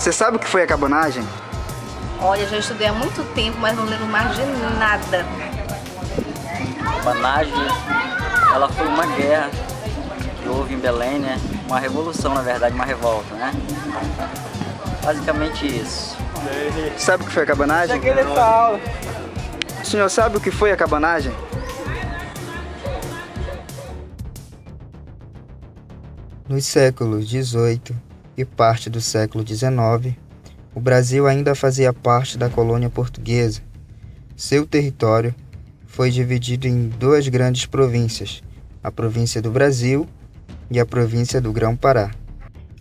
Você sabe o que foi a cabanagem? Olha, já estudei há muito tempo, mas não lembro mais de nada. A cabanagem, ela foi uma guerra que houve em Belém, né? Uma revolução, na verdade, uma revolta, né? Basicamente isso. Sabe o que foi a cabanagem? Cheguei nessa aula. O senhor sabe o que foi a cabanagem? Nos séculos XVIII e parte do século XIX, o Brasil ainda fazia parte da colônia portuguesa. Seu território foi dividido em duas grandes províncias, a província do Brasil e a província do Grão-Pará.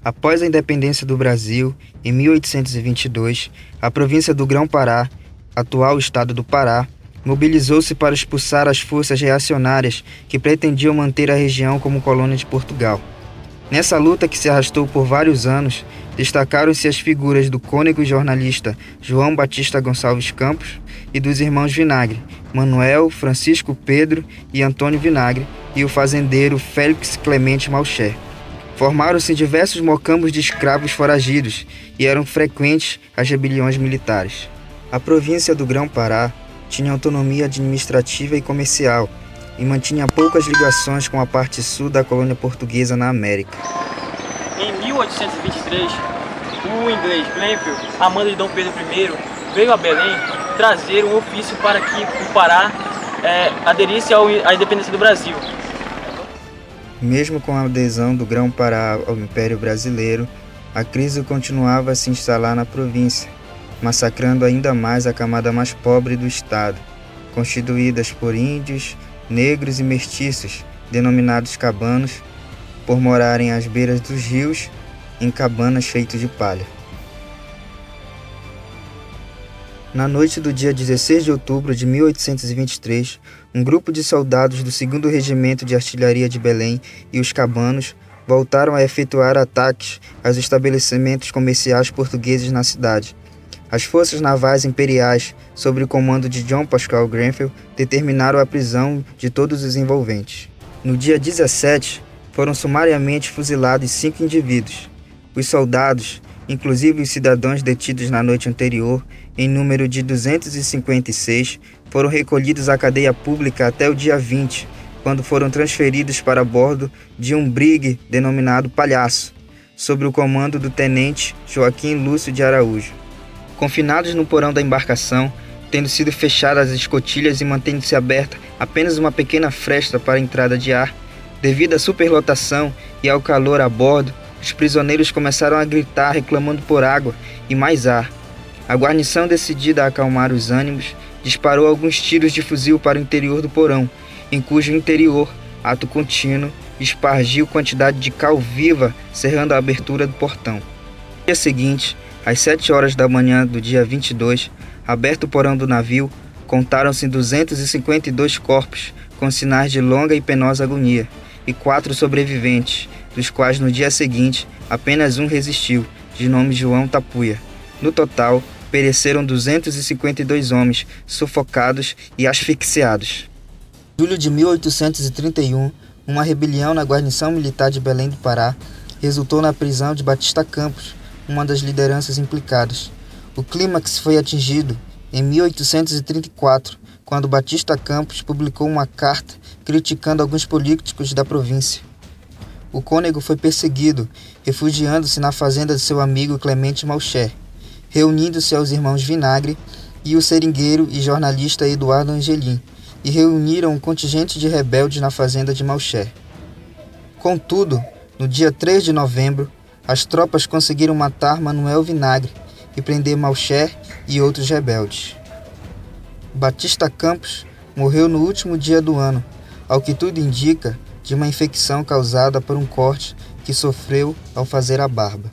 Após a independência do Brasil, em 1822, a província do Grão-Pará, atual estado do Pará, mobilizou-se para expulsar as forças reacionárias que pretendiam manter a região como colônia de Portugal. Nessa luta, que se arrastou por vários anos, destacaram-se as figuras do cônego e jornalista João Batista Gonçalves Campos e dos irmãos Vinagre, Manuel, Francisco Pedro e Antônio Vinagre, e o fazendeiro Félix Clemente Malcher. Formaram-se diversos mocambos de escravos foragidos e eram frequentes as rebeliões militares. A província do Grão-Pará tinha autonomia administrativa e comercial, e mantinha poucas ligações com a parte sul da colônia portuguesa na América. Em 1823, o inglês Glenville, a mando de Dom Pedro I, veio a Belém trazer um ofício para que o Pará aderisse à independência do Brasil. Mesmo com a adesão do Grão-Pará ao Império Brasileiro, a crise continuava a se instalar na província, massacrando ainda mais a camada mais pobre do estado, constituídas por índios, negros e mestiços, denominados cabanos, por morarem às beiras dos rios, em cabanas feitas de palha. Na noite do dia 16 de outubro de 1823, um grupo de soldados do 2º Regimento de Artilharia de Belém e os cabanos voltaram a efetuar ataques aos estabelecimentos comerciais portugueses na cidade. As forças navais imperiais, sob o comando de John Pascal Grenfell, determinaram a prisão de todos os envolventes. No dia 17, foram sumariamente fuzilados 5 indivíduos. Os soldados, inclusive os cidadãos detidos na noite anterior, em número de 256, foram recolhidos à cadeia pública até o dia 20, quando foram transferidos para bordo de um brigue denominado Palhaço, sob o comando do tenente Joaquim Lúcio de Araújo. Confinados no porão da embarcação, tendo sido fechadas as escotilhas e mantendo-se aberta apenas uma pequena fresta para a entrada de ar, devido à superlotação e ao calor a bordo, os prisioneiros começaram a gritar reclamando por água e mais ar. A guarnição, decidida a acalmar os ânimos, disparou alguns tiros de fuzil para o interior do porão, em cujo interior, ato contínuo, espargiu quantidade de cal viva, cerrando a abertura do portão. No dia seguinte, às 7 horas da manhã do dia 22, aberto o porão do navio, contaram-se 252 corpos, com sinais de longa e penosa agonia, e 4 sobreviventes, dos quais no dia seguinte apenas um resistiu, de nome João Tapuia. No total, pereceram 252 homens, sufocados e asfixiados. Em julho de 1831, uma rebelião na guarnição militar de Belém do Pará resultou na prisão de Batista Campos, uma das lideranças implicadas. O clímax foi atingido em 1834, quando Batista Campos publicou uma carta criticando alguns políticos da província. O cônego foi perseguido, refugiando-se na fazenda de seu amigo Clemente Malcher, reunindo-se aos irmãos Vinagre e o seringueiro e jornalista Eduardo Angelim, e reuniram um contingente de rebeldes na fazenda de Malcher. Contudo, no dia 3 de novembro, as tropas conseguiram matar Manuel Vinagre e prender Malcher e outros rebeldes. Batista Campos morreu no último dia do ano, ao que tudo indica, de uma infecção causada por um corte que sofreu ao fazer a barba.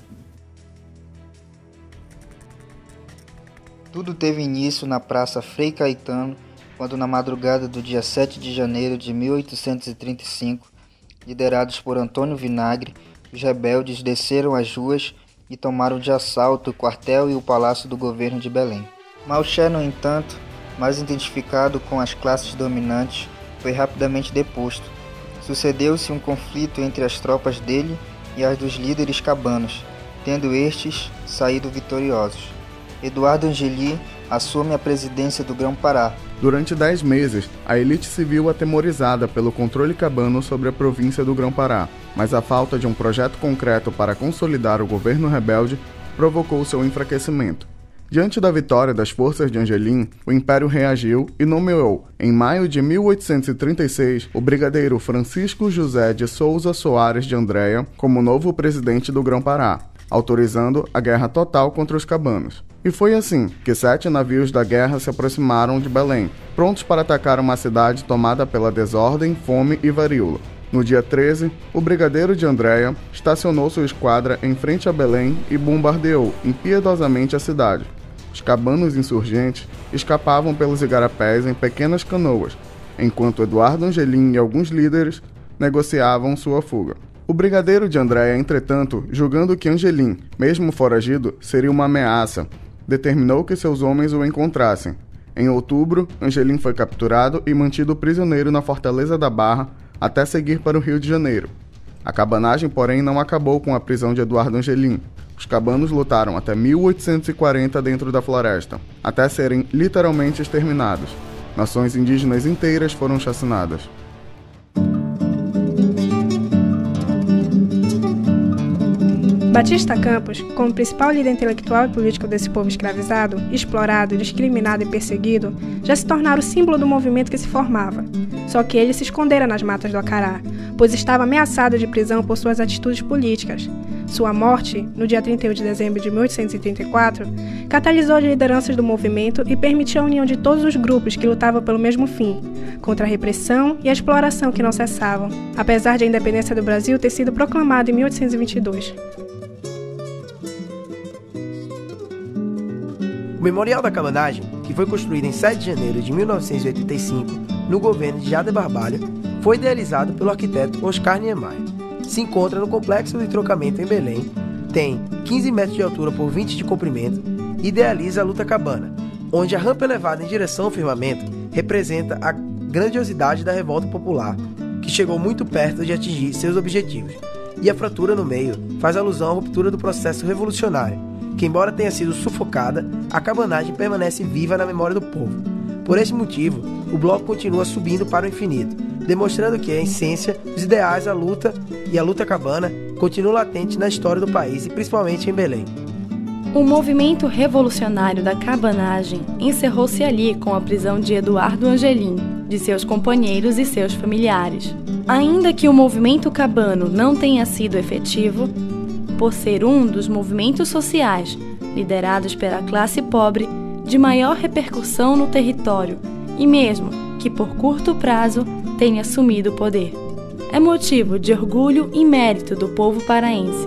Tudo teve início na Praça Frei Caetano, quando na madrugada do dia 7 de janeiro de 1835, liderados por Antônio Vinagre, os rebeldes desceram as ruas e tomaram de assalto o quartel e o palácio do governo de Belém. Malcher, no entanto, mais identificado com as classes dominantes, foi rapidamente deposto. Sucedeu-se um conflito entre as tropas dele e as dos líderes cabanos, tendo estes saído vitoriosos. Eduardo Angeli assume a presidência do Grão-Pará. Durante 10 meses, a elite se viu atemorizada pelo controle cabano sobre a província do Grão-Pará, mas a falta de um projeto concreto para consolidar o governo rebelde provocou seu enfraquecimento. Diante da vitória das forças de Angelim, o Império reagiu e nomeou, em maio de 1836, o brigadeiro Francisco José de Souza Soares de Andréa como novo presidente do Grão-Pará, autorizando a guerra total contra os cabanos. E foi assim que 7 navios da guerra se aproximaram de Belém, prontos para atacar uma cidade tomada pela desordem, fome e varíola. No dia 13, o brigadeiro de Andréa estacionou sua esquadra em frente a Belém e bombardeou impiedosamente a cidade. Os cabanos insurgentes escapavam pelos igarapés em pequenas canoas, enquanto Eduardo Angelim e alguns líderes negociavam sua fuga. O brigadeiro de Andréa, entretanto, julgando que Angelim, mesmo foragido, seria uma ameaça, determinou que seus homens o encontrassem. Em outubro, Angelim foi capturado e mantido prisioneiro na Fortaleza da Barra até seguir para o Rio de Janeiro. A cabanagem, porém, não acabou com a prisão de Eduardo Angelim. Os cabanos lutaram até 1840 dentro da floresta, até serem literalmente exterminados. Nações indígenas inteiras foram chacinadas. Batista Campos, como principal líder intelectual e político desse povo escravizado, explorado, discriminado e perseguido, já se tornara o símbolo do movimento que se formava. Só que ele se escondera nas matas do Acará, pois estava ameaçado de prisão por suas atitudes políticas. Sua morte, no dia 31 de dezembro de 1834, catalisou as lideranças do movimento e permitiu a união de todos os grupos que lutavam pelo mesmo fim, contra a repressão e a exploração que não cessavam, apesar de a independência do Brasil ter sido proclamada em 1822. O Memorial da Cabanagem, que foi construído em 7 de janeiro de 1985, no governo de Jader Barbalho, foi idealizado pelo arquiteto Oscar Niemeyer. Se encontra no Complexo do Entroncamento em Belém, tem 15 metros de altura por 20 de comprimento e idealiza a luta cabana, onde a rampa elevada em direção ao firmamento representa a grandiosidade da revolta popular, que chegou muito perto de atingir seus objetivos, e a fratura no meio faz alusão à ruptura do processo revolucionário, que, embora tenha sido sufocada, a cabanagem permanece viva na memória do povo. Por esse motivo, o bloco continua subindo para o infinito, demonstrando que a essência, os ideais, a luta e a luta cabana continuam latentes na história do país e principalmente em Belém. O movimento revolucionário da cabanagem encerrou-se ali com a prisão de Eduardo Angelim, de seus companheiros e seus familiares. Ainda que o movimento cabano não tenha sido efetivo, por ser um dos movimentos sociais liderados pela classe pobre de maior repercussão no território e mesmo que por curto prazo tenha assumido o poder. É motivo de orgulho e mérito do povo paraense.